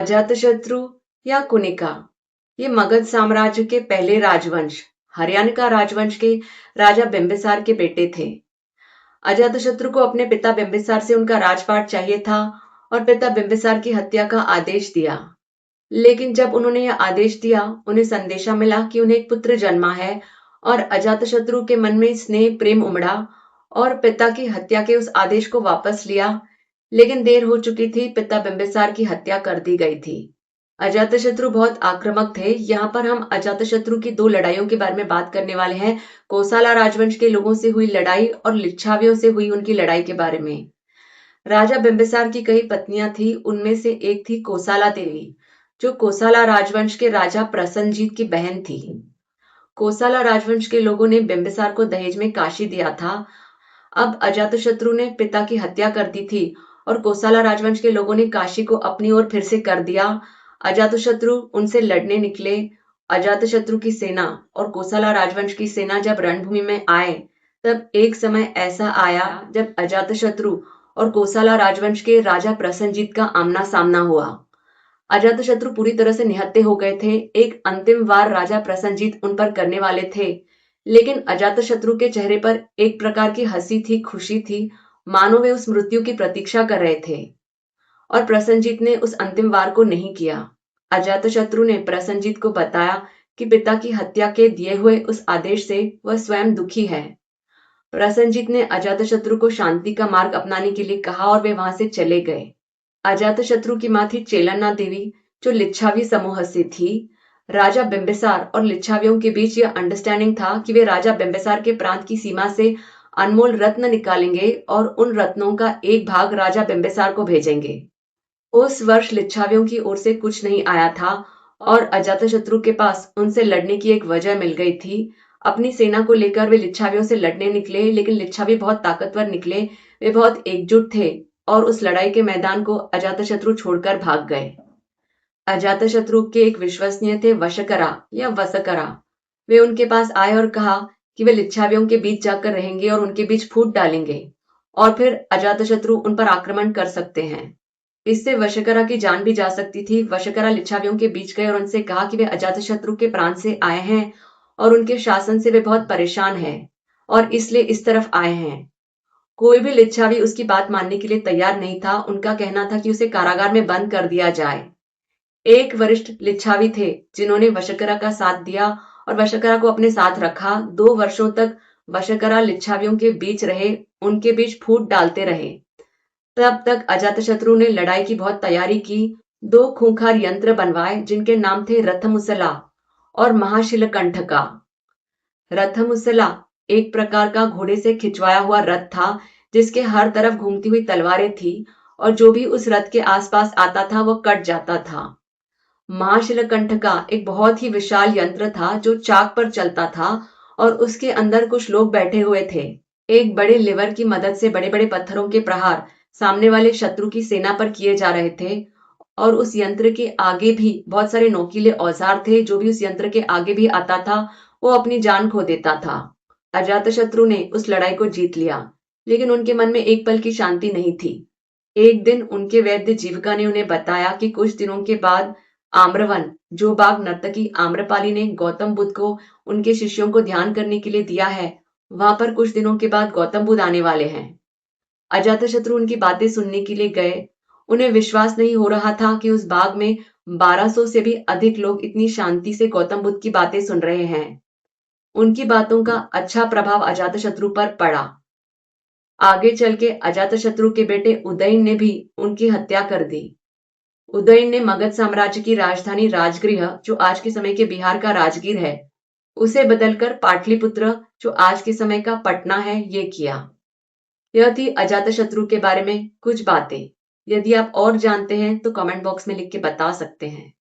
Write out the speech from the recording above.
अजातशत्रु या कुनिका ये मगध साम्राज्य के पहले राजवंश हरियाणा राजवंश के राजा बिंबिसार के बेटे थे। अजातशत्रु को अपने पिता बिंबिसार से उनका राजपाट चाहिए था और पिता बिंबिसार की हत्या का आदेश दिया। लेकिन जब उन्होंने यह आदेश दिया, उन्हें संदेशा मिला कि उन्हें एक पुत्र जन्मा है और अजातशत्रु के मन में स्नेह प्रेम उमड़ा और पिता की हत्या के उस आदेश को वापस लिया। लेकिन देर हो चुकी थी, पिता बिंबिसार की हत्या कर दी गई थी। अजातशत्रु बहुत आक्रामक थे। यहाँ पर हम अजातशत्रु की दो लड़ाइयों के बारे में बात करने वाले हैं। कोसला राजवंश के लोगों से हुई लड़ाई और लिच्छावियों से हुई उनकी लड़ाई के बारे में। राजा बिंबिसार की कई पत्नियां थी, उनमें से एक थी कोसाला देवी, जो कोसला राजवंश के राजा प्रसन्नजीत की बहन थी। कोसला राजवंश के लोगों ने बिंबिसार को दहेज में काशी दिया था। अब अजातशत्रु ने पिता की हत्या कर दी थी और कोसला राजवंश के लोगों ने काशी को अपनी ओर फिर से कर दिया। अजातशत्रु उनसे लड़ने निकले। अजातशत्रु की सेना और कोसला राजवंश की सेना जब रणभूमि में आए, तब एक समय ऐसा आया जब अजातशत्रु और कोसला राजवंश के राजा प्रसन्नजीत का आमना सामना हुआ। अजातशत्रु पूरी तरह से निहत्थे हो गए थे। एक अंतिम वार राजा प्रसन्नजीत उन पर करने वाले थे, लेकिन अजातशत्रु के चेहरे पर एक प्रकार की हंसी थी, खुशी थी, मानो वे उस मृत्यु की प्रतीक्षा कर रहे थे। और प्रसन्नजीत ने उस अंतिम वार को नहीं किया। अजातशत्रु ने प्रसन्नजीत को बताया कि पिता की हत्या के दिए हुए उस आदेश से वह स्वयं दुखी है। प्रसन्नजीत ने अजातशत्रु को शांति का मार्ग अपनाने के लिए कहा और वे वहां से चले गए। अजातशत्रु की मां थी चेलन्ना देवी, जो लिच्छावी समूह से थी। राजा बिंबिसार और लिच्छावियों के बीच यह अंडरस्टैंडिंग था कि वे राजा बिंबिसार के प्रांत की सीमा से अनमोल रत्न निकालेंगे और उन रत्नों का एक भाग राजा बिंबिसार को भेजेंगे। उस वर्ष लिच्छावियों की ओर से कुछ नहीं आया था और अजातशत्रु के पास उनसे लड़ने की एक वजह मिल गई थी। अपनी सेना को लेकर वे लिच्छावियों से लड़ने निकले, लेकिन लिच्छावी बहुत ताकतवर निकले। वे बहुत एकजुट थे और उस लड़ाई के मैदान को अजातशत्रु छोड़कर भाग गए। अजातशत्रु के एक विश्वसनीय थे वशकरा या वसकरा। वे उनके पास आए और कहा कि वे लिच्छावियों के बीच जाकर रहेंगे और उनके बीच फूट डालेंगे और फिर अजातशत्रु उन पर आक्रमण कर सकते हैं। इससे वशकरा की जान भी जा सकती थी। वशकरा लिच्छावियों के बीच गए और उनसे कहा कि वे अजातशत्रु के प्रांत से आए हैं और उनके शासन से वे बहुत परेशान हैं और इसलिए इस तरफ आए हैं। कोई भी लिच्छावी उसकी बात मानने के लिए तैयार नहीं था। उनका कहना था कि उसे कारागार में बंद कर दिया जाए। एक वरिष्ठ लिच्छावी थे जिन्होंने वशकरा का साथ दिया और वशकरा को अपने साथ रखा। 2 वर्षों तक वशकरा लिच्छावियों के बीच रहे, उनके बीच फूट डालते रहे। तब तक अजातशत्रु ने लड़ाई की बहुत तैयारी की। 2 खूंखार यंत्र बनवाए जिनके नाम थे रथमुसला और महाशिलकंठका। रथमुसला एक प्रकार का घोड़े से खिंचवाया हुआ रथ था, जिसके हर तरफ घूमती हुई तलवारें थी और जो भी उस रथ के आसपास आता था वह कट जाता था। महाशिलकंठका एक बहुत ही विशाल यंत्र था जो चाक पर चलता था और उसके अंदर कुछ लोग बैठे हुए थे। एक बड़े लिवर की मदद से बड़े बड़े पत्थरों के प्रहार सामने वाले शत्रु की सेना पर किए जा रहे थे और उस यंत्र के आगे भी बहुत सारे नोकीले औजार थे। जो भी उस यंत्र के आगे भी आता था वो अपनी जान खो देता था। अजातशत्रु ने उस लड़ाई को जीत लिया, लेकिन उनके मन में एक पल की शांति नहीं थी। एक दिन उनके वैद्य जीविका ने उन्हें बताया कि कुछ दिनों के बाद आम्रवन, जो बाग नर्तकी आम्रपाली ने गौतम बुद्ध को उनके शिष्यों को ध्यान करने के लिए दिया है, वहां पर कुछ दिनों के बाद गौतम बुद्ध आने वाले हैं। अजातशत्रु उनकी बातें सुनने के लिए गए। उन्हें विश्वास नहीं हो रहा था कि उस बाग में 1200 से भी अधिक लोग इतनी शांति से गौतम बुद्ध की बातें सुन रहे हैं। उनकी बातों का अच्छा प्रभाव अजातशत्रु पर पड़ा। आगे चल के अजातशत्रु के बेटे उदयन ने भी उनकी हत्या कर दी। उदयन ने मगध साम्राज्य की राजधानी राजगृह, जो आज के समय के बिहार का राजगीर है, उसे बदलकर पाटलिपुत्र, जो आज के समय का पटना है, ये किया। यह थी अजातशत्रु के बारे में कुछ बातें। यदि आप और जानते हैं तो कमेंट बॉक्स में लिख के बता सकते हैं।